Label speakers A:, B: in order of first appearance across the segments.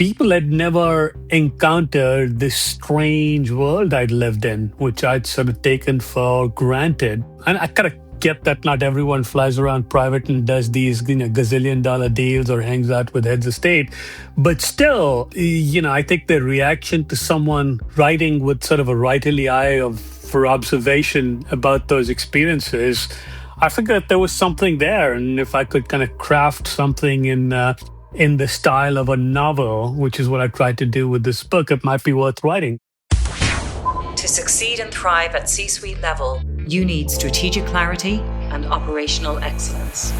A: people had never encountered this strange world I'd lived in, which I'd sort of taken for granted. And I kind of get that not everyone flies around private and does these, gazillion-dollar deals or hangs out with heads of state. But still, I think the reaction to someone writing with sort of a writerly eye for observation about those experiences, I figured there was something there. And if I could kind of craft something in the style of a novel, which is what I tried to do with this book, it might be worth writing.
B: To succeed and thrive at C-suite level, you need strategic clarity and operational excellence.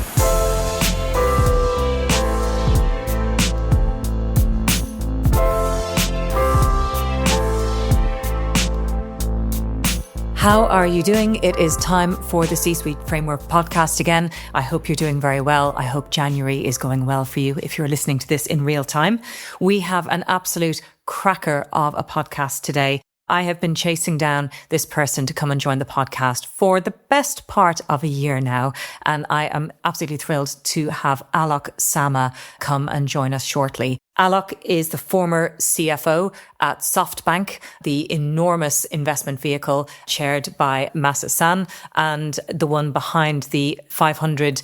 B: How are you doing? It is time for the C-Suite Framework podcast again. I hope you're doing very well. I hope January is going well for you if you're listening to this in real time. We have an absolute cracker of a podcast today. I have been chasing down this person to come and join the podcast for the best part of a year now. And I am absolutely thrilled to have Alok Sama come and join us shortly. Alok is the former CFO at SoftBank, the enormous investment vehicle chaired by Masa San and the one behind the £500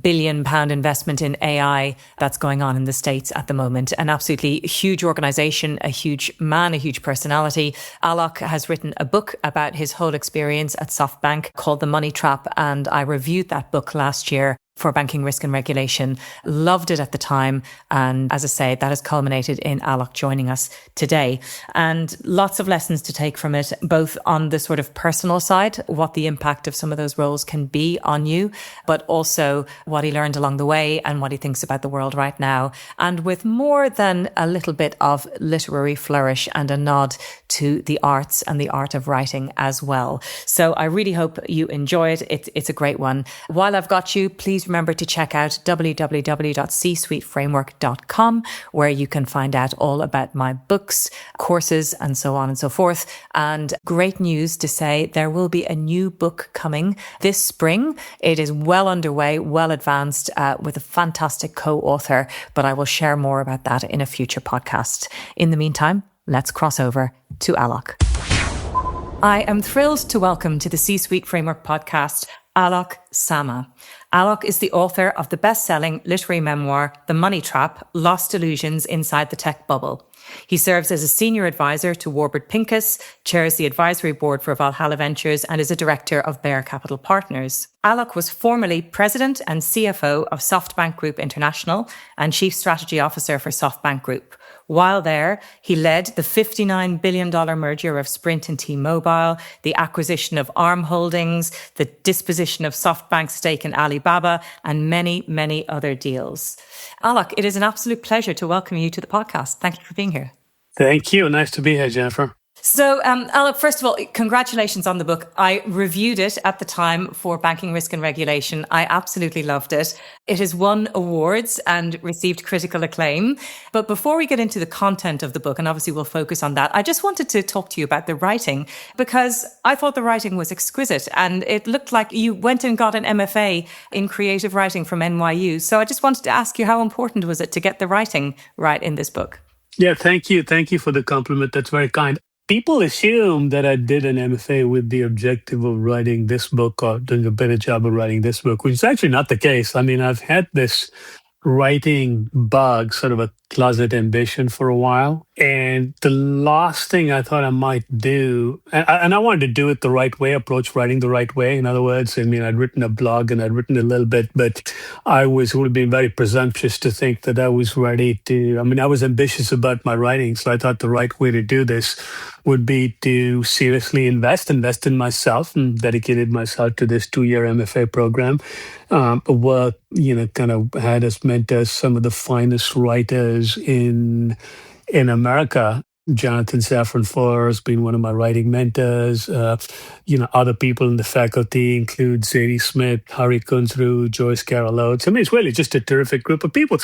B: billion investment in AI that's going on in the States at the moment. An absolutely huge organization, a huge man, a huge personality. Alok has written a book about his whole experience at SoftBank called The Money Trap, and I reviewed that book last year for Banking Risk and Regulation. Loved it at the time. And as I say, that has culminated in Alok joining us today. And lots of lessons to take from it, both on the sort of personal side, what the impact of some of those roles can be on you, but also what he learned along the way and what he thinks about the world right now. And with more than a little bit of literary flourish and a nod to the arts and the art of writing as well. So I really hope you enjoy it. It's a great one. While I've got you, please remember to check out www.csuiteframework.com, where you can find out all about my books, courses, and so on and so forth. And great news to say, there will be a new book coming this spring. It is well underway, well advanced, with a fantastic co-author, but I will share more about that in a future podcast. In the meantime, let's cross over to Alok. I am thrilled to welcome to the C-Suite Framework podcast, Alok Sama. Alok is the author of the best-selling literary memoir, The Money Trap, Lost Illusions Inside the Tech Bubble. He serves as a senior advisor to Warburg Pincus, chairs the advisory board for Valhalla Ventures, and is a director of Bear Capital Partners. Alok was formerly president and CFO of SoftBank Group International and chief strategy officer for SoftBank Group. While there, he led the $59 billion merger of Sprint and T-Mobile, the acquisition of Arm Holdings, the disposition of SoftBank's stake in Alibaba, and many, many other deals. Alok, it is an absolute pleasure to welcome you to the podcast. Thank you for being here.
A: Thank you. Nice to be here, Jennifer.
B: So, Alok, first of all, congratulations on the book. I reviewed it at the time for Banking Risk and Regulation. I absolutely loved it. It has won awards and received critical acclaim. But before we get into the content of the book, and obviously we'll focus on that, I just wanted to talk to you about the writing, because I thought the writing was exquisite and it looked like you went and got an MFA in creative writing from NYU. So I just wanted to ask you, how important was it to get the writing right in this book?
A: Yeah, thank you. Thank you for the compliment. That's very kind. People assume that I did an MFA with the objective of writing this book or doing a better job of writing this book, which is actually not the case. I mean, I've had this writing bug, sort of a closet ambition for a while. And the last thing I thought I might do, and I wanted to do it the right way, approach writing the right way. In other words, I mean, I'd written a blog and I'd written a little bit, but it would have been very presumptuous to think that I was ready to, I was ambitious about my writing. So I thought the right way to do this would be to seriously invest in myself, and dedicated myself to this 2-year MFA program. Work, kind of had as mentors some of the finest writers in America. Jonathan Safran Foer has been one of my writing mentors. Other people in the faculty include Zadie Smith, Hari Kunzru, Joyce Carol Oates. It's really just a terrific group of people.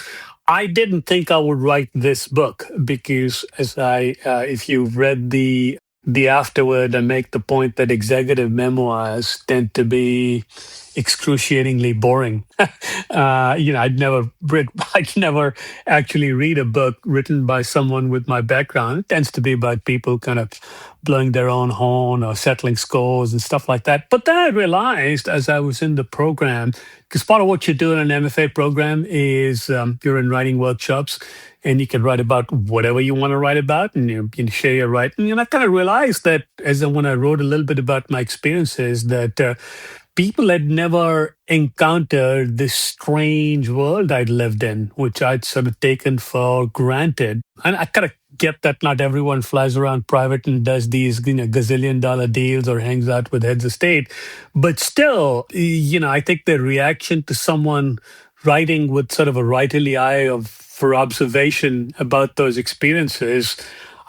A: I didn't think I would write this book because, if you've read the afterword, I make the point that executive memoirs tend to be, excruciatingly boring. I'd never actually read a book written by someone with my background. It tends to be about people kind of blowing their own horn or settling scores and stuff like that. But then I realized as I was in the program, because part of what you do in an MFA program is you're in writing workshops and you can write about whatever you want to write about and you can share your writing. And I kind of realized that when I wrote a little bit about my experiences, that people had never encountered this strange world I'd lived in, which I'd sort of taken for granted. And I kind of get that not everyone flies around private and does these, gazillion-dollar deals or hangs out with heads of state. But still, I think the reaction to someone writing with sort of a writerly eye for observation about those experiences,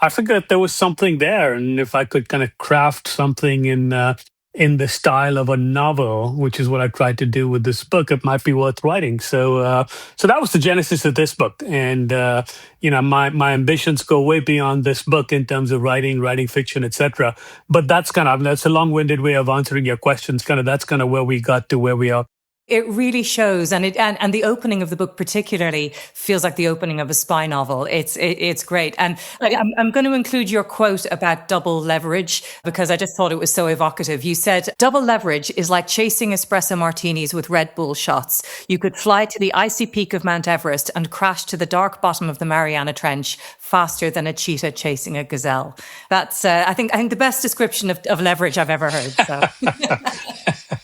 A: I figured there was something there. And if I could kind of craft something in the style of a novel, which is what I tried to do with this book, it might be worth writing. So that was the genesis of this book. And my ambitions go way beyond this book in terms of writing fiction, etc. But that's a long-winded way of answering your questions. That's kind of where we got to where we are.
B: It really shows, and the opening of the book particularly feels like the opening of a spy novel. It's great, and I'm going to include your quote about double leverage because I just thought it was so evocative. You said double leverage is like chasing espresso martinis with Red Bull shots. You could fly to the icy peak of Mount Everest and crash to the dark bottom of the Mariana Trench faster than a cheetah chasing a gazelle. That's I think the best description of leverage I've ever heard. So.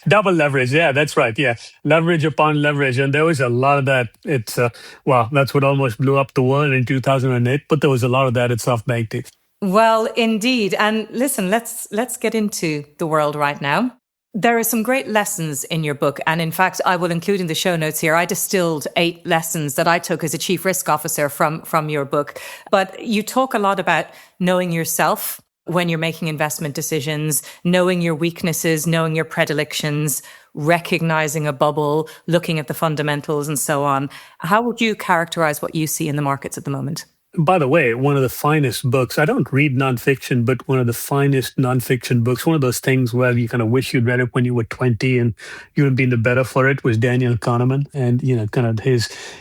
A: Double leverage. Yeah, that's right. Yeah. Leverage upon leverage. And there was a lot of that. That's what almost blew up the world in 2008. But there was a lot of that at SoftBank too.
B: Well, indeed. And listen, let's get into the world right now. There are some great lessons in your book. And in fact, I will include in the show notes here, I distilled 8 lessons that I took as a chief risk officer from your book. But you talk a lot about knowing yourself when you're making investment decisions, knowing your weaknesses, knowing your predilections, recognizing a bubble, looking at the fundamentals and so on. How would you characterize what you see in the markets at the moment?
A: By the way, one of the finest books, I don't read nonfiction, but one of the finest nonfiction books, one of those things where you kind of wish you'd read it when you were 20 and you would have been the better for it, was Daniel Kahneman. And, kind of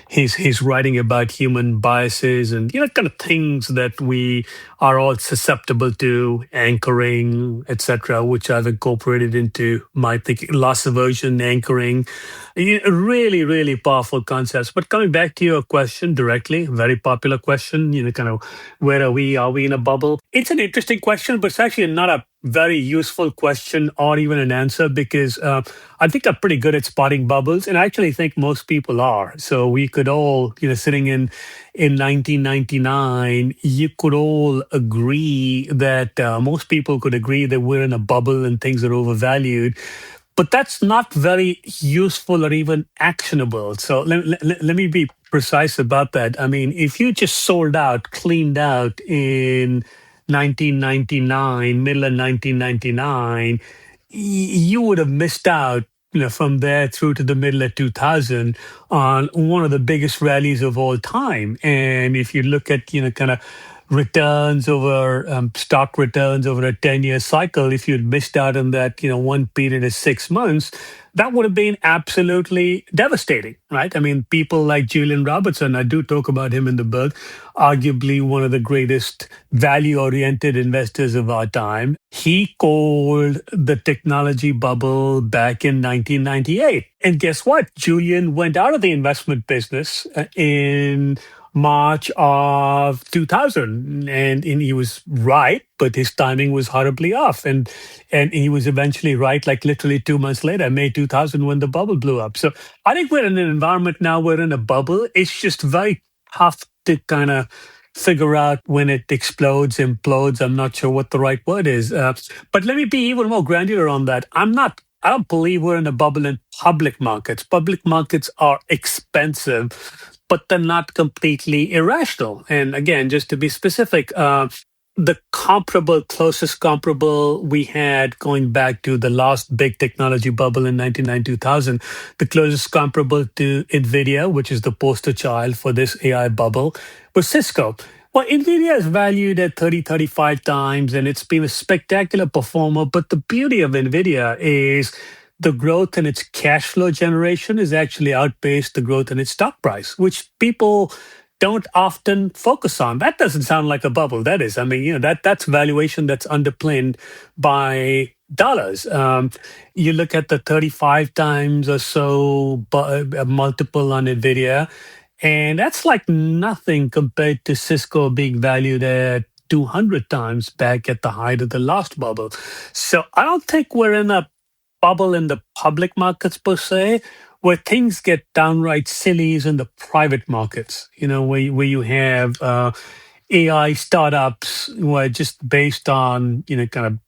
A: his writing about human biases and, kind of things that we are all susceptible to, anchoring, etc., which I've incorporated into my thinking, loss aversion, anchoring. Really, really powerful concepts. But coming back to your question directly, very popular question, kind of where are we? Are we in a bubble? It's an interesting question, but it's actually not a very useful question or even an answer because I think I'm pretty good at spotting bubbles. And I actually think most people are. So we could all, sitting in 1999, you could all agree that most people could agree that we're in a bubble and things are overvalued. But that's not very useful or even actionable. So let me be precise about that. I mean, if you just sold out, cleaned out in 1999, middle of 1999, you would have missed out, from there through to the middle of 2000 on one of the biggest rallies of all time. And if you look at, kind of returns over stock returns over a 10-year cycle, if you'd missed out on that, one period of 6 months, that would have been absolutely devastating, right? I mean, people like Julian Robertson, I do talk about him in the book, arguably one of the greatest value-oriented investors of our time. He called the technology bubble back in 1998. And guess what? Julian went out of the investment business in March of 2000, and he was right, but his timing was horribly off, and he was eventually right, like literally 2 months later, May 2000, when the bubble blew up. So I think we're in an environment now. We're in a bubble. It's just very tough to kind of figure out when it explodes, implodes. I'm not sure what the right word is, but let me be even more granular on that. I don't believe we're in a bubble in public markets. Public markets are expensive, but they're not completely irrational. And again, just to be specific, the closest comparable we had going back to the last big technology bubble in 1999-2000, the closest comparable to NVIDIA, which is the poster child for this AI bubble, was Cisco. Well, NVIDIA is valued at 35 times, and it's been a spectacular performer. But the beauty of NVIDIA is the growth in its cash flow generation is actually outpaced the growth in its stock price, which people don't often focus on. That doesn't sound like a bubble. That is, I mean, that's valuation that's underpinned by dollars. You look at the 35 times or so multiple on Nvidia, and that's like nothing compared to Cisco being valued at 200 times back at the height of the last bubble. So I don't think we're in a bubble in the public markets per se, where things get downright silly is in the private markets, where you have AI startups who are just based on, kind of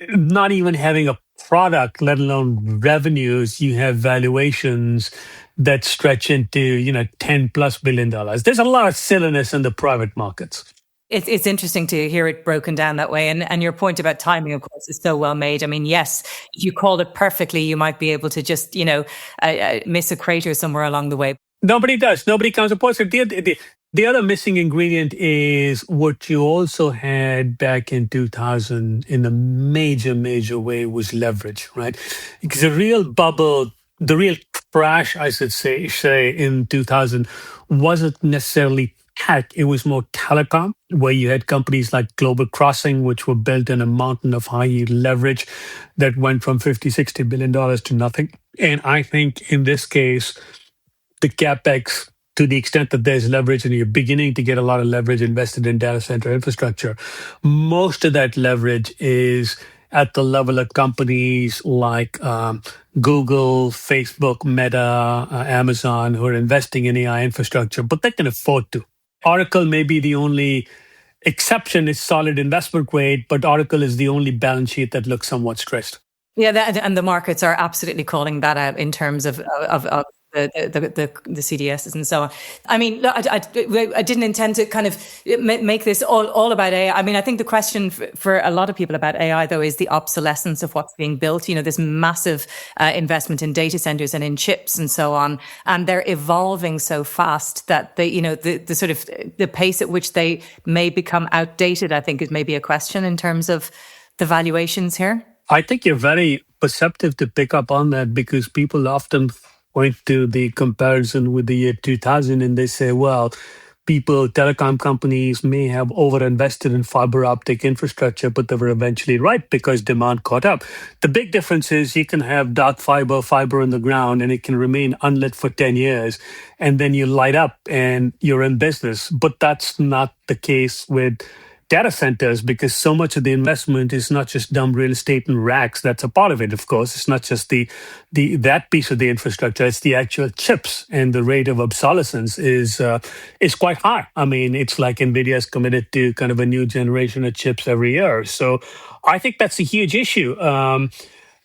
A: not even having a product, let alone revenues. You have valuations that stretch into, $10+ billion. There's a lot of silliness in the private markets.
B: It's interesting to hear it broken down that way. And your point about timing, of course, is so well made. I mean, yes, if you called it perfectly, you might be able to just, miss a crater somewhere along the way.
A: Nobody does. Nobody comes to point. The other missing ingredient is what you also had back in 2000 in a major, major way was leverage, right? Because the real bubble, the real crash, I should say in 2000 wasn't necessarily tech. It was more telecom, where you had companies like Global Crossing, which were built in a mountain of high yield leverage that went from $50, $60 billion to nothing. And I think in this case, the capex, to the extent that there's leverage and you're beginning to get a lot of leverage invested in data center infrastructure, most of that leverage is at the level of companies like Google, Facebook, Meta, Amazon, who are investing in AI infrastructure, but they can afford to. Oracle may be the only exception. It's solid investment grade, but Oracle is the only balance sheet that looks somewhat stressed.
B: Yeah, and the markets are absolutely calling that out in terms of the CDSs and so on. I mean, I didn't intend to kind of make this all about AI. I mean, I think the question for a lot of people about AI, though, is the obsolescence of what's being built. This massive investment in data centers and in chips and so on, and they're evolving so fast that the sort of the pace at which they may become outdated, I think, is maybe a question in terms of the valuations here.
A: I think you're very perceptive to pick up on that, because people often point to the comparison with the year 2000 and they say, well, telecom companies may have overinvested in fiber optic infrastructure, but they were eventually right because demand caught up. The big difference is you can have dark fiber in the ground, and it can remain unlit for 10 years, and then you light up and you're in business. But that's not the case with data centers, because so much of the investment is not just dumb real estate and racks. That's a part of it, of course. It's not just that piece of the infrastructure. It's the actual chips, and the rate of obsolescence is quite high. I mean, it's like Nvidia is committed to kind of a new generation of chips every year. So I think that's a huge issue. Now,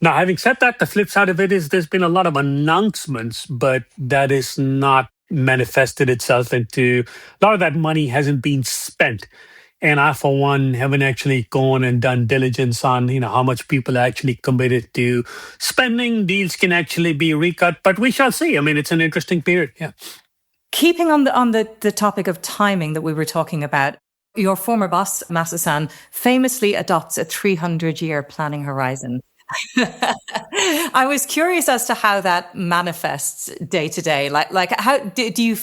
A: having said that, the flip side of it is there's been a lot of announcements, but that is not manifested itself into a lot of that money hasn't been spent. And I, for one, haven't actually gone and done diligence on, how much people are actually committed to spending. Deals can actually be recut, but we shall see. I mean, it's an interesting period. Yeah.
B: Keeping on the topic of timing that we were talking about, your former boss, Masa-san, famously adopts a 300-year planning horizon. I was curious as to how that manifests day to day. Like how do you?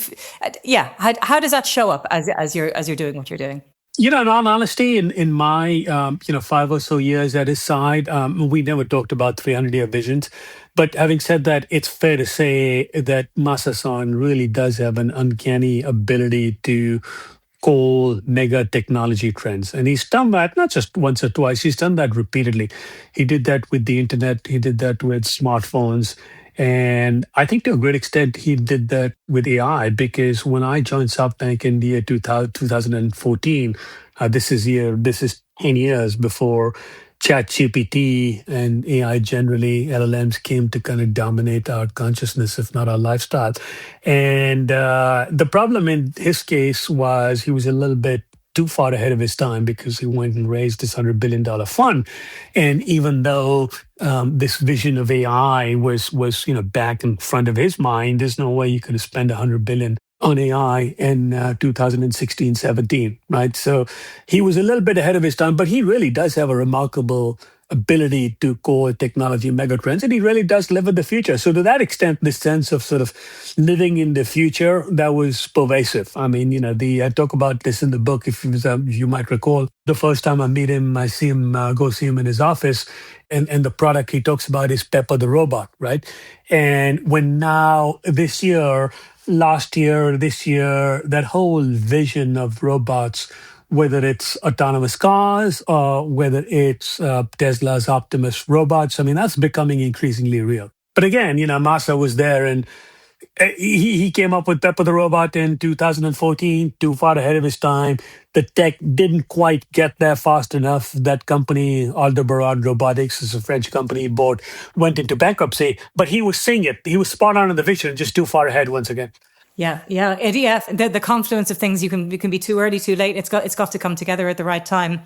B: How does that show up as you're doing what you're doing?
A: In all honesty, in my 5 or so years at his side, we never talked about 300-year visions. But having said that, it's fair to say that Masa-san really does have an uncanny ability to call mega technology trends. And he's done that not just once or twice, he's done that repeatedly. He did that with the internet, he did that with smartphones. And I think to a great extent, he did that with AI, because when I joined SoftBank in the year 2014, this is 10 years before ChatGPT and AI generally, LLMs came to kind of dominate our consciousness, if not our lifestyle. And the problem in his case was he was a little bit too far ahead of his time, because he went and raised this $100 billion fund. And even though this vision of AI was back in front of his mind, there's no way you could have spent $100 billion on AI in 2016-17, right? So he was a little bit ahead of his time, but he really does have a remarkable ability to call technology megatrends, and he really does live in the future. So to that extent, this sense of sort of living in the future, that was pervasive. I mean, the I talk about this in the book. If you might recall, the first time I meet him, I see him go see him in his office, and the product he talks about is Pepper the robot, right? And when now this year, last year, this year, that whole vision of robots, whether it's autonomous cars or whether it's Tesla's Optimus robots, I mean, that's becoming increasingly real. But again, Masa was there, and he came up with Pepper the robot in 2014, too far ahead of his time. The tech didn't quite get there fast enough. That company, Aldebaran Robotics, is a French company he bought, went into bankruptcy. But he was seeing it. He was spot on in the vision, just too far ahead once again.
B: Yeah. ADF, the confluence of things, you can be too early, too late. It's got to come together at the right time.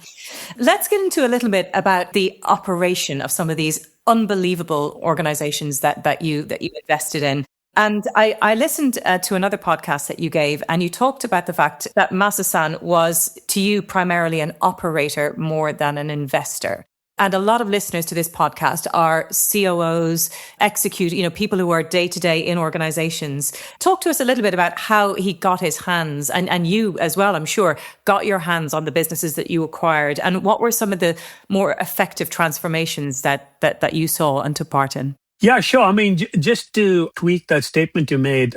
B: Let's get into a little bit about the operation of some of these unbelievable organizations that you invested in. And I listened to another podcast that you gave, and you talked about the fact that Masa-san was, to you, primarily an operator more than an investor. And a lot of listeners to this podcast are COOs, people who are day to day in organizations. Talk to us a little bit about how he got his hands, and you as well, I'm sure, got your hands on the businesses that you acquired. And what were some of the more effective transformations that you saw and took part in?
A: Yeah, sure. I mean, just to tweak that statement you made,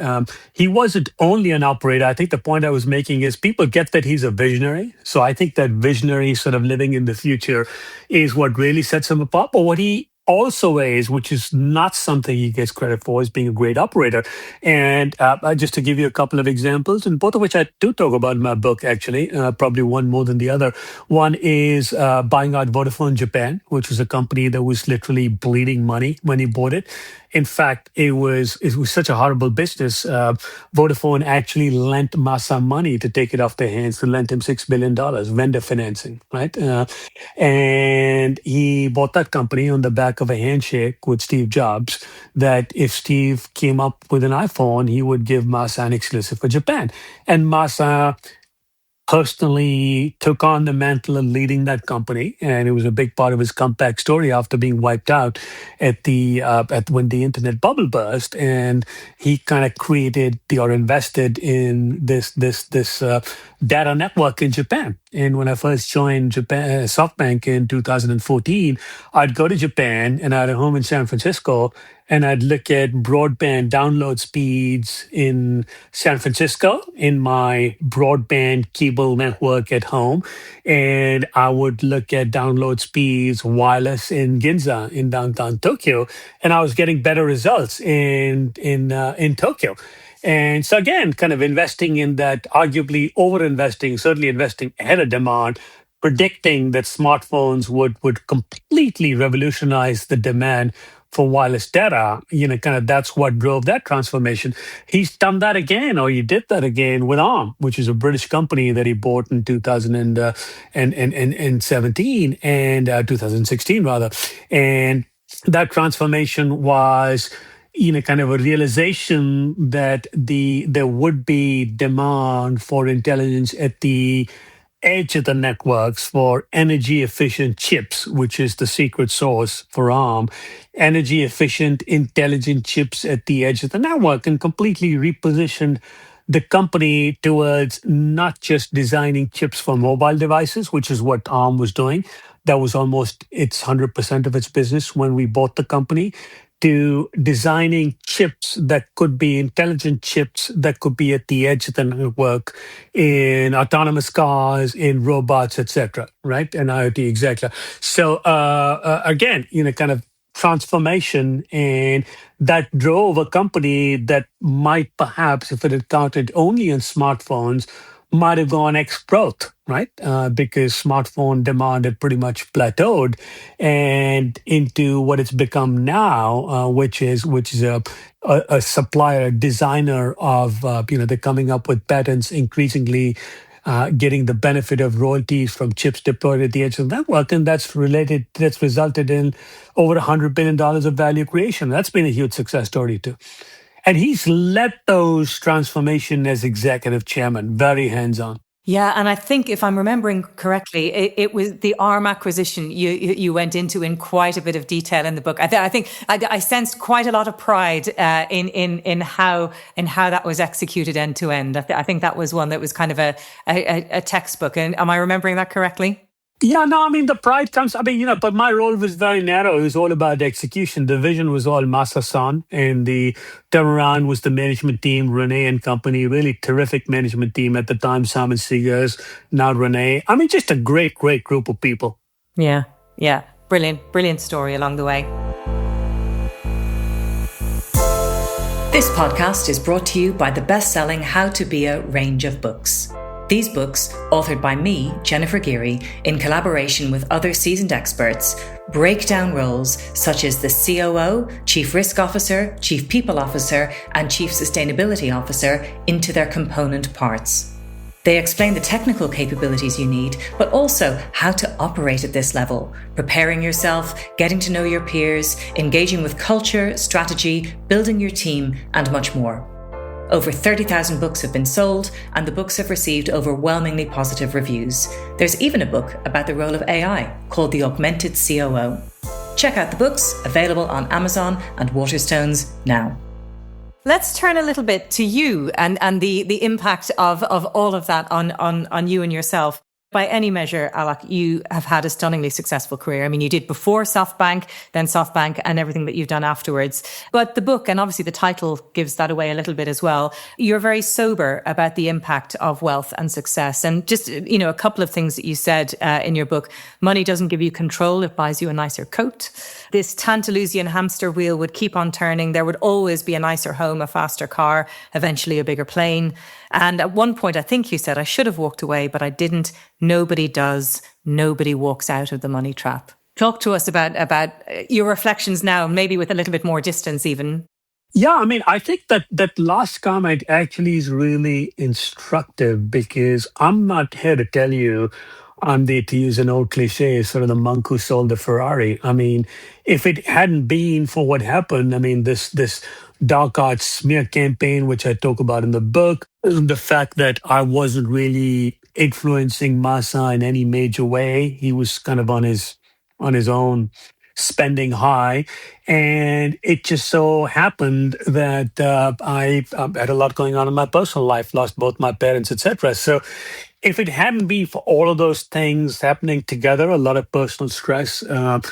A: he wasn't only an operator. I think the point I was making is people get that he's a visionary. So I think that visionary sort of living in the future is what really sets him apart. But what he also is, which is not something he gets credit for, is being a great operator. And just to give you a couple of examples, and both of which I do talk about in my book, actually, probably one more than the other. One is buying out Vodafone Japan, which was a company that was literally bleeding money when he bought it. In fact, it was such a horrible business. Vodafone actually lent Masa money to take it off their hands, to lend him $6 billion vendor financing, right? And he bought that company on the back of a handshake with Steve Jobs, that if Steve came up with an iPhone, he would give Masa an exclusive for Japan. And Masa personally took on the mantle of leading that company, and it was a big part of his comeback story after being wiped out at when the internet bubble burst. And he kind of invested in this data network in Japan. And when I first joined SoftBank in 2014, I'd go to Japan, and I had a home in San Francisco, and I'd look at broadband download speeds in San Francisco in my broadband cable network at home. And I would look at download speeds wireless in Ginza in downtown Tokyo. And I was getting better results in Tokyo. And so again, kind of investing in that, arguably over-investing, certainly investing ahead of demand, predicting that smartphones would completely revolutionize the demand for wireless data, kind of that's what drove that transformation. He's done that again, or he did that again with Arm, which is a British company that he bought in 2017 and 2016 rather. And that transformation was kind of a realization that there would be demand for intelligence at the edge of the networks for energy efficient chips, which is the secret sauce for Arm, energy efficient, intelligent chips at the edge of the network, and completely repositioned the company towards not just designing chips for mobile devices, which is what Arm was doing. That was almost 100% of its business when we bought the company, to designing chips that could be intelligent chips that could be at the edge of the network in autonomous cars, in robots, etc. Right? And IoT, exactly. So again, kind of transformation, and that drove a company that might perhaps, if it had counted only on smartphones, might have gone ex growth, right? Because smartphone demand had pretty much plateaued, and into what it's become now, which is a supplier, designer of, they're coming up with patents increasingly. Getting the benefit of royalties from chips deployed at the edge of the network, and that's resulted in over $100 billion of value creation. That's been a huge success story too. And he's led those transformation as executive chairman, very hands-on.
B: Yeah, and I think if I'm remembering correctly, it was the ARM acquisition you went into in quite a bit of detail in the book. I think I sensed quite a lot of pride in how that was executed end to end. I think that was one that was kind of a textbook. And am I remembering that correctly?
A: Yeah, no, I mean, the pride comes, I mean, but my role was very narrow. It was all about execution. The vision was all Masa-san, and the turnaround was the management team, Renee and company, really terrific management team at the time, Simon Seegers, now Renee. I mean, just a great, great group of people.
B: Yeah, yeah. Brilliant story along the way. This podcast is brought to you by the best-selling How to Be A range of books. These books, authored by me, Jennifer Geary, in collaboration with other seasoned experts, break down roles such as the COO, Chief Risk Officer, Chief People Officer, and Chief Sustainability Officer into their component parts. They explain the technical capabilities you need, but also how to operate at this level, preparing yourself, getting to know your peers, engaging with culture, strategy, building your team, and much more. Over 30,000 books have been sold, and the books have received overwhelmingly positive reviews. There's even a book about the role of AI called The Augmented COO. Check out the books, available on Amazon and Waterstones now. Let's turn a little bit to you and the impact of all of that on you and yourself. By any measure, Alok, you have had a stunningly successful career. I mean, you did before SoftBank, then SoftBank, and everything that you've done afterwards. But the book, and obviously the title gives that away a little bit as well, you're very sober about the impact of wealth and success. And just, a couple of things that you said in your book. Money doesn't give you control, it buys you a nicer coat. This Tantalusian hamster wheel would keep on turning. There would always be a nicer home, a faster car, eventually a bigger plane. And at one point, I think you said, I should have walked away, but I didn't. Nobody does. Nobody walks out of the money trap. Talk to us about your reflections now, maybe with a little bit more distance even.
A: Yeah, I mean, I think that last comment actually is really instructive because I'm not here to tell you to use an old cliche, sort of the monk who sold the Ferrari. I mean, if it hadn't been for what happened, I mean, this dark arts smear campaign, which I talk about in the book, the fact that I wasn't really influencing Masa in any major way. He was kind of on his own spending high. And it just so happened that I had a lot going on in my personal life, lost both my parents, etc. So if it hadn't been for all of those things happening together, a lot of personal stress, a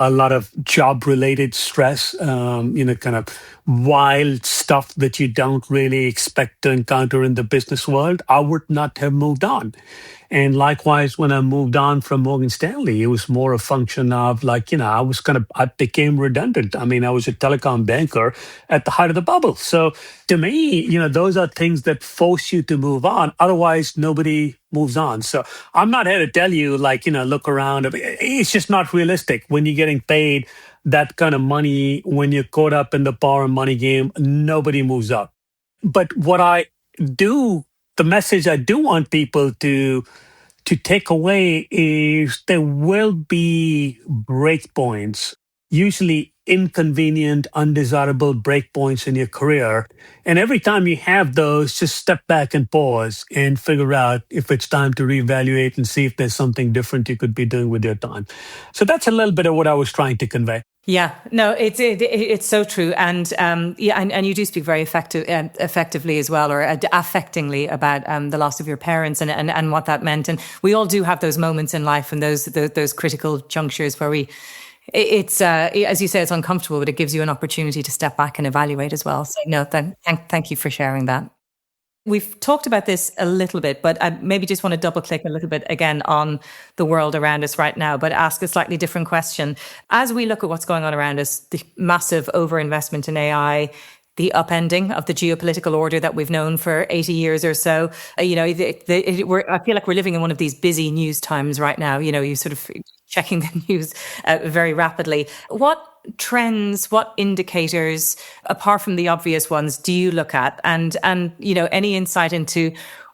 A: lot of job-related stress, kind of wild stuff that you don't really expect to encounter in the business world, I would not have moved on. And likewise, when I moved on from Morgan Stanley, it was more a function of I became redundant. I mean, I was a telecom banker at the height of the bubble. So to me, those are things that force you to move on. Otherwise, nobody moves on. So I'm not here to tell you, look around. It's just not realistic. When you're getting paid that kind of money, when you're caught up in the power and money game, nobody moves up. But the message I do want people to take away is there will be breakpoints, usually inconvenient, undesirable breakpoints in your career. And every time you have those, just step back and pause and figure out if it's time to reevaluate and see if there's something different you could be doing with your time. So that's a little bit of what I was trying to convey.
B: Yeah, no, it's so true, and and you do speak very effectively as well, or affectingly about the loss of your parents and what that meant. And we all do have those moments in life and those critical junctures where it's as you say, it's uncomfortable, but it gives you an opportunity to step back and evaluate as well. So no, thank you for sharing that. We've talked about this a little bit, but I maybe just want to double click a little bit again on the world around us right now, but ask a slightly different question. As we look at what's going on around us, the massive overinvestment in AI, the upending of the geopolitical order that we've known for 80 years or so, I feel like we're living in one of these busy news times right now. You sort of checking the news very rapidly. What trends, what indicators, apart from the obvious ones, do you look at? And any insight into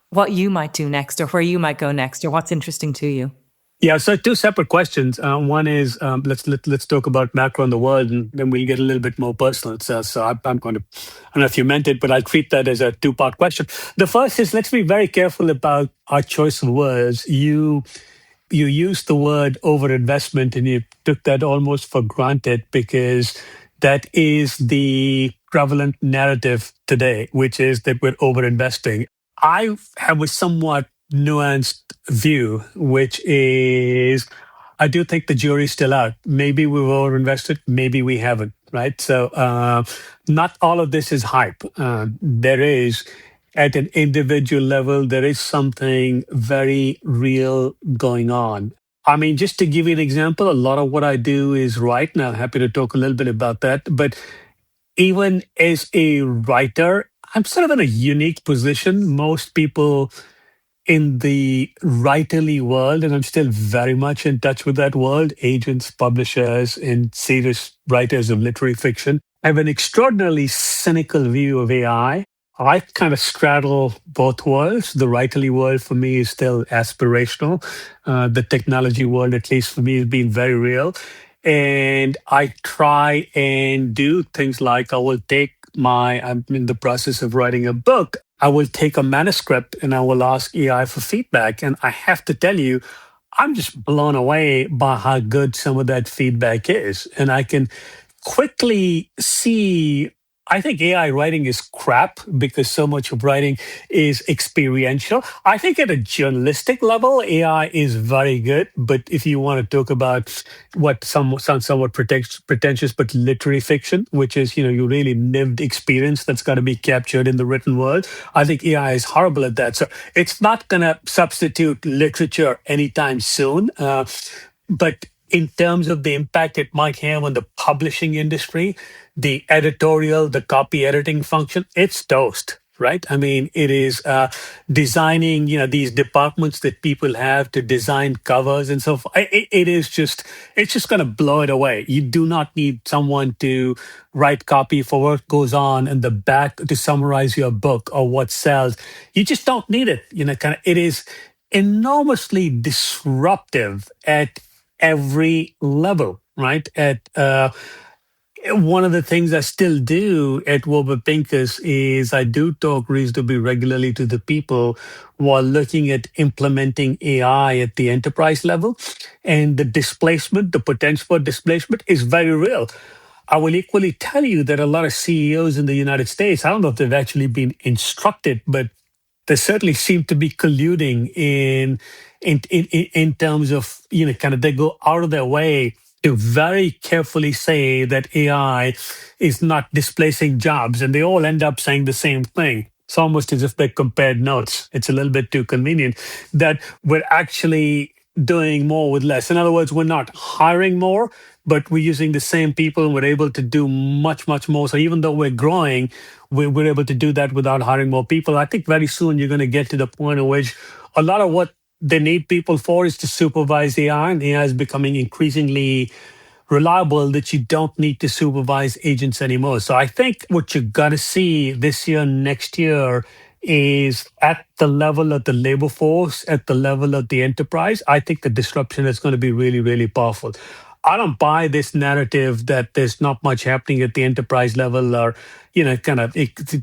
B: what you might do next or where you might go next or what's interesting to you?
A: Yeah, so two separate questions. One is let's talk about macro in the world, and then we'll get a little bit more personal. I'm going to, I don't know if you meant it, but I'll treat that as a two-part question. The first is let's be very careful about our choice of words. You used the word overinvestment, and you took that almost for granted because that is the prevalent narrative today, which is that we're overinvesting. I have a somewhat nuanced view, which is I do think the jury's still out. Maybe we've overinvested, maybe we haven't, right? Not all of this is hype. There is, at an individual level, there is something very real going on. I mean, just to give you an example, a lot of what I do is write. Now, happy to talk a little bit about that. But even as a writer, I'm sort of in a unique position. Most people in the writerly world, and I'm still very much in touch with that world, agents, publishers, and serious writers of literary fiction, have an extraordinarily cynical view of AI. I kind of straddle both worlds. The writerly world for me is still aspirational. The technology world, at least for me, has been very real. And I try and do things like I'm in the process of writing a book. I will take a manuscript and I will ask AI for feedback. And I have to tell you, I'm just blown away by how good some of that feedback is. And I can quickly see, I think AI writing is crap because so much of writing is experiential. I think at a journalistic level, AI is very good. But if you want to talk about what sounds somewhat pretentious, but literary fiction, which is, you really lived experience that's got to be captured in the written world, I think AI is horrible at that. So it's not going to substitute literature anytime soon. But in terms of the impact it might have on the publishing industry, the editorial, the copy editing function, it's toast, right? I mean, it is designing, these departments that people have to design covers and so forth. It's just going to blow it away. You do not need someone to write copy for what goes on in the back to summarize your book or what sells. You just don't need it. It is enormously disruptive at every level, right? At one of the things I still do at Warburg Pincus is I do talk reasonably regularly to the people while looking at implementing AI at the enterprise level. And the displacement, the potential for displacement is very real. I will equally tell you that a lot of CEOs in the United States, I don't know if they've actually been instructed, but they certainly seem to be colluding in terms of, kind of they go out of their way to very carefully say that AI is not displacing jobs, and they all end up saying the same thing. It's almost as if they compared notes. It's a little bit too convenient that we're actually doing more with less. In other words, we're not hiring more, but we're using the same people and we're able to do much, much more. So even though we're growing, we're able to do that without hiring more people. I think very soon you're going to get to the point in which a lot of what they need people for is to supervise AI, and AI is becoming increasingly reliable that you don't need to supervise agents anymore. So I think what you're going to see this year, next year, is at the level of the labor force, at the level of the enterprise. I think the disruption is going to be really, really powerful. I don't buy this narrative that there's not much happening at the enterprise level, or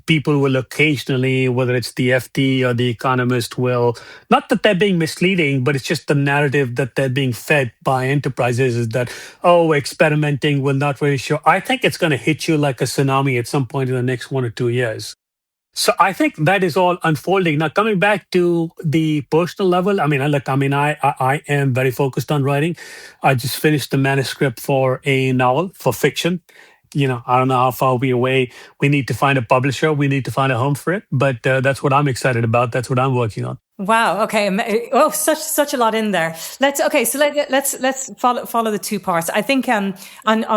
A: people will occasionally, whether it's the FT or the Economist, will, not that they're being misleading, but it's just the narrative that they're being fed by enterprises is that, oh, experimenting, we're not really sure. I think it's going to hit you like a tsunami at some point in the next 1 or 2 years. So I think that is all unfolding. Now, coming back to the personal level, I am very focused on writing. I just finished the manuscript for a novel for fiction. I don't know how far we away. We need to find a publisher. We need to find a home for it. But that's what I'm excited about. That's what I'm working on.
B: Wow. Okay. Oh, such a lot in there. Let's follow the two parts. I think on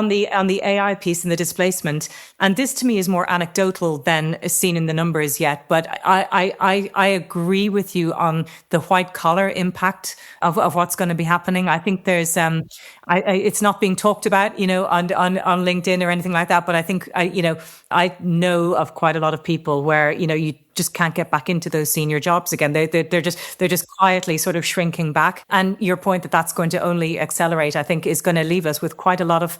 B: the AI piece and the displacement, and this to me is more anecdotal than seen in the numbers yet. But I agree with you on the white collar impact of what's going to be happening. I think there's it's not being talked about, on LinkedIn or anything like that. But I think I know of quite a lot of people where you just can't get back into those senior jobs again. They're just quietly sort of shrinking back. And your point that that's going to only accelerate, I think, is going to leave us with quite a lot of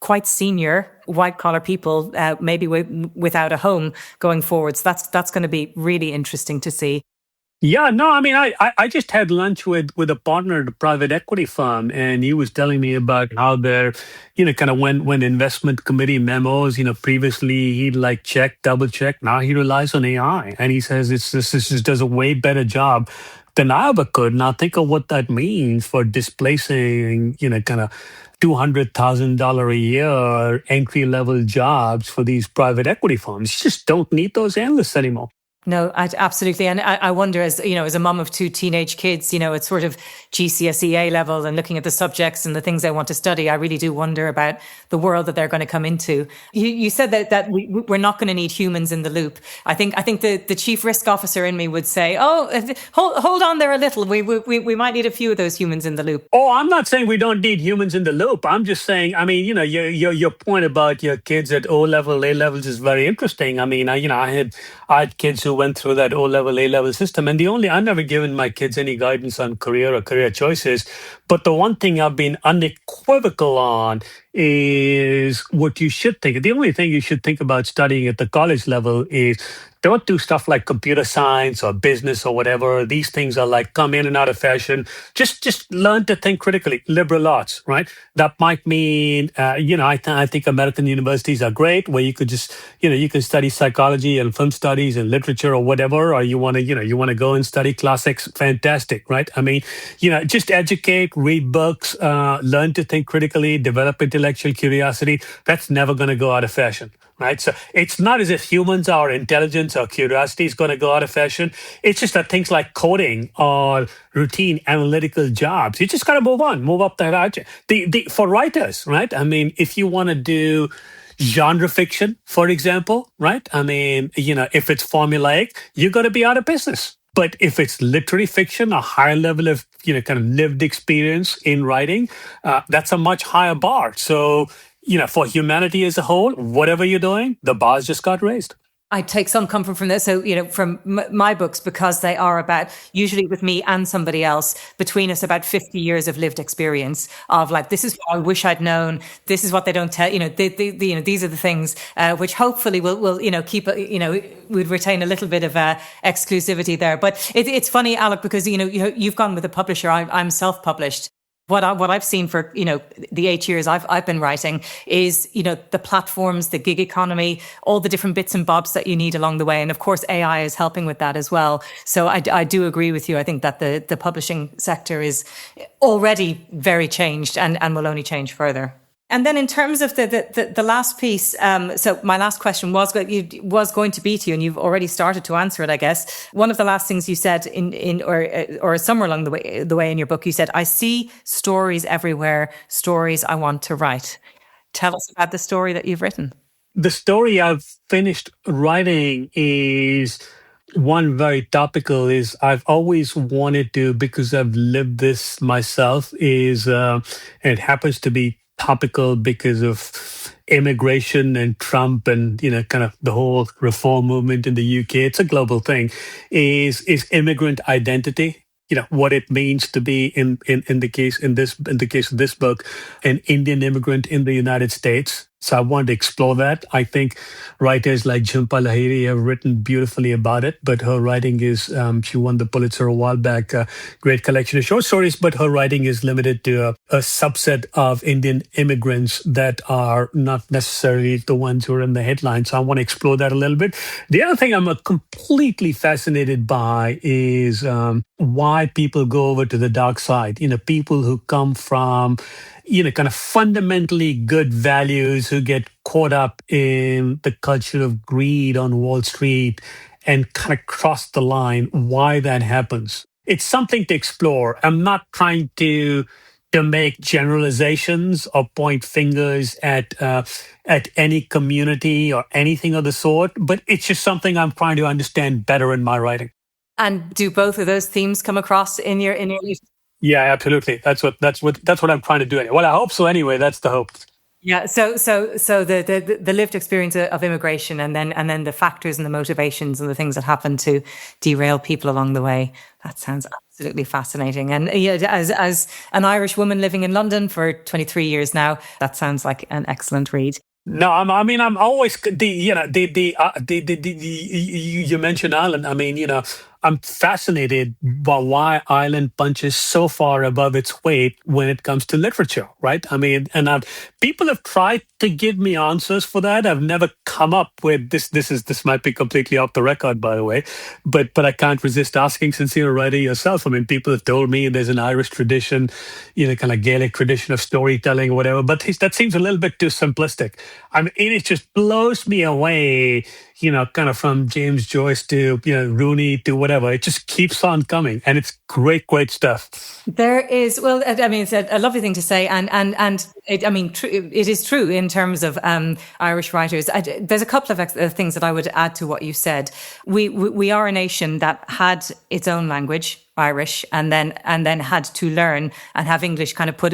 B: quite senior white collar people, maybe without a home going forwards. That's going to be really interesting to see.
A: Yeah, no, I mean, I just had lunch with a partner at a private equity firm, and he was telling me about how they're, kind of when investment committee memos, previously he'd like check, double check. Now he relies on AI, and he says this just does a way better job than I ever could. Now think of what that means for displacing, kind of $200,000 a year entry level jobs for these private equity firms. You just don't need those analysts anymore.
B: No, absolutely. And I wonder, as as a mum of two teenage kids, it's sort of GCSE A level and looking at the subjects and the things they want to study. I really do wonder about the world that they're going to come into. You said that we're not going to need humans in the loop. I think the chief risk officer in me would say, "Oh, hold on there a little. We might need a few of those humans in the loop."
A: Oh, I'm not saying we don't need humans in the loop. I'm just saying, I mean, your point about your kids at O level, A levels is very interesting. I mean, I had kids who went through that O level, A level system, and I've never given my kids any guidance on career or career choices. But the one thing I've been unequivocal on is what you should think. The only thing you should think about studying at the college level is don't do stuff like computer science or business or whatever. These things are like come in and out of fashion. Just learn to think critically. Liberal arts, right? That might mean, I think American universities are great, where you could just, you can study psychology and film studies and literature or whatever, or you want to go and study classics. Fantastic, right? I mean, just educate, read books, learn to think critically, develop intellectual curiosity. That's never going to go out of fashion. Right. So it's not as if humans, our intelligence or curiosity is going to go out of fashion. It's just that things like coding or routine analytical jobs, you just got to move up the hierarchy. For writers, right? I mean, if you want to do genre fiction, for example, right? I mean, if it's formulaic, you got to be out of business. But if it's literary fiction, a higher level of, kind of lived experience in writing, that's a much higher bar. So, for humanity as a whole, whatever you're doing, the bars just got raised.
B: I take some comfort from this. So, from my books, because they are about, usually with me and somebody else, between us about 50 years of lived experience of like, this is what I wish I'd known. This is what they don't tell, these are the things which hopefully will keep, we'd retain a little bit of exclusivity there. But it's funny, Alok, because, you've gone with a publisher. I'm self-published. What I've seen for, the 8 years I've been writing is, the platforms, the gig economy, all the different bits and bobs that you need along the way. And of course, AI is helping with that as well. So I do agree with you. I think that the publishing sector is already very changed and will only change further. And then in terms of the last piece, so my last question was going to be to you, and you've already started to answer it, I guess. One of the last things you said or somewhere along the way in your book, you said, "I see stories everywhere, stories I want to write." Tell us about the story that you've written.
A: The story I've finished writing is one very topical. Is I've always wanted to, because I've lived this myself, it happens to be topical because of immigration and Trump and kind of the whole reform movement in the UK. It's a global thing. Is immigrant identity? What it means to be in the case of this book, an Indian immigrant in the United States. So I wanted to explore that. I think writers like Jhumpa Lahiri have written beautifully about it, but her writing is, she won the Pulitzer a while back, a great collection of short stories, but her writing is limited to a subset of Indian immigrants that are not necessarily the ones who are in the headlines. So I want to explore that a little bit. The other thing I'm completely fascinated by is why people go over to the dark side. People who come from kind of fundamentally good values, who get caught up in the culture of greed on Wall Street and kind of cross the line, why that happens. It's something to explore. I'm not trying to make generalizations or point fingers at any community or anything of the sort, but it's just something I'm trying to understand better in my writing.
B: And do both of those themes come across in your?
A: Yeah, absolutely. That's what I'm trying to do. Well, I hope so. Anyway, that's the hope.
B: Yeah. So the lived experience of immigration, and then the factors and the motivations and the things that happen to derail people along the way. That sounds absolutely fascinating. And yeah, as an Irish woman living in London for 23 years now, that sounds like an excellent read.
A: No, I'm always you mentioned Ireland. I mean, I'm fascinated by why Ireland punches so far above its weight when it comes to literature, right? I mean, people have tried to give me answers for that. I've never come up with this. This might be completely off the record, by the way, but I can't resist asking, since you're a writer yourself. I mean, people have told me there's an Irish tradition, kind of Gaelic tradition of storytelling or whatever, but that seems a little bit too simplistic. I mean, it just blows me away, kind of from James Joyce to, Rooney to whatever. It just keeps on coming, and it's great, great stuff.
B: There is, well, I mean, it's a lovely thing to say, and it, I mean, it is true in terms of Irish writers. There's a couple of things that I would add to what you said. We are a nation that had its own language, Irish, and then had to learn and have English kind of put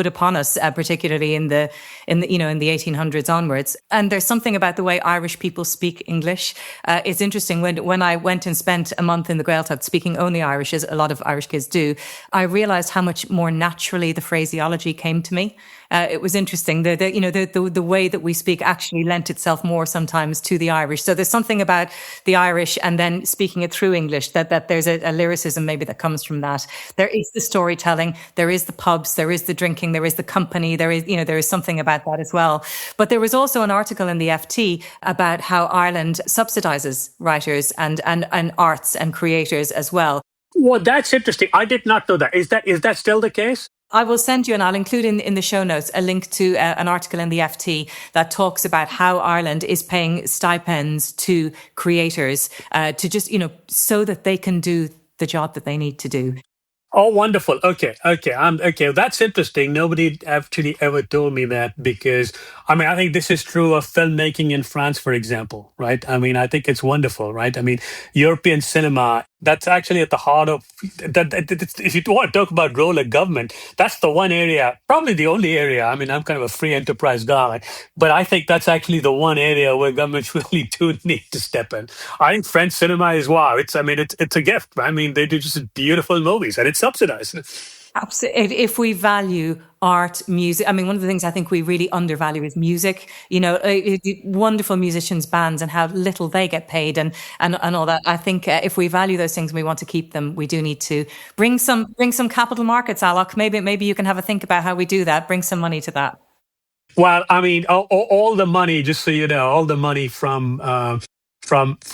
B: upon us, particularly in the 1800s onwards. And there's something about the way Irish people speak English. It's interesting when I went and spent a month in the Gaeltacht speaking only Irish, as a lot of Irish kids do, I realized how much more naturally the phraseology came to me. It was interesting. The way that we speak actually lent itself more sometimes to the Irish. So there's something about the Irish and then speaking it through English that there's a lyricism maybe that comes from that. There is the storytelling, there is the pubs, there is the drinking, there is the company, there is something about that as well. But there was also an article in the FT about how Ireland subsidises writers and arts and creators as well.
A: Well, that's interesting. I did not know that. Is that still the case?
B: I will send you, and I'll include in the show notes, a link to an article in the FT that talks about how Ireland is paying stipends to creators to just, so that they can do the job that they need to do.
A: Oh, wonderful. Okay. Okay. That's interesting. Nobody actually ever told me that, because, I mean, I think this is true of filmmaking in France, for example, right? I mean, I think it's wonderful, right? I mean, European cinema, that's actually at the heart of that. If you want to talk about role of government, that's the one area, probably the only area. I mean, I'm kind of a free enterprise guy, but I think that's actually the one area where governments really do need to step in. I think French cinema is wow. It's a gift. I mean, they do just beautiful movies, and it's subsidized.
B: Absolutely. If we value art, music, I mean, one of the things I think we really undervalue is music. Wonderful musicians, bands, and how little they get paid, and all that. I think if we value those things and we want to keep them, we do need to bring some capital markets. Alok, maybe you can have a think about how we do that. Bring some money to that.
A: Well, I mean, all the money, just so you know, all the money from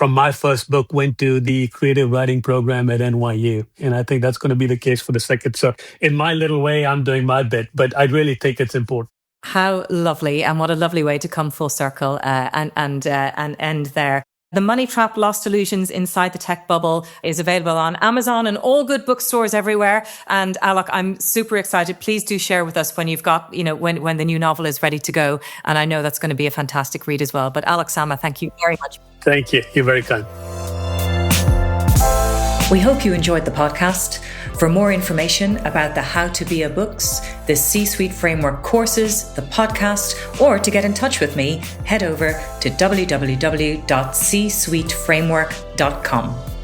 A: my first book went to the creative writing program at NYU, and I think that's going to be the case for the second. So, in my little way, I'm doing my bit, but I really think it's important.
B: How lovely, and what a lovely way to come full circle and end there. The Money Trap: Lost Illusions Inside the Tech Bubble is available on Amazon and all good bookstores everywhere. And Alok, I'm super excited. Please do share with us when you've got, when the new novel is ready to go. And I know that's going to be a fantastic read as well. But Alok Sama, thank you very much.
A: Thank you. You're very kind.
B: We hope you enjoyed the podcast. For more information about the How to Be a Books, the C-Suite Framework courses, the podcast, or to get in touch with me, head over to www.csuiteframework.com.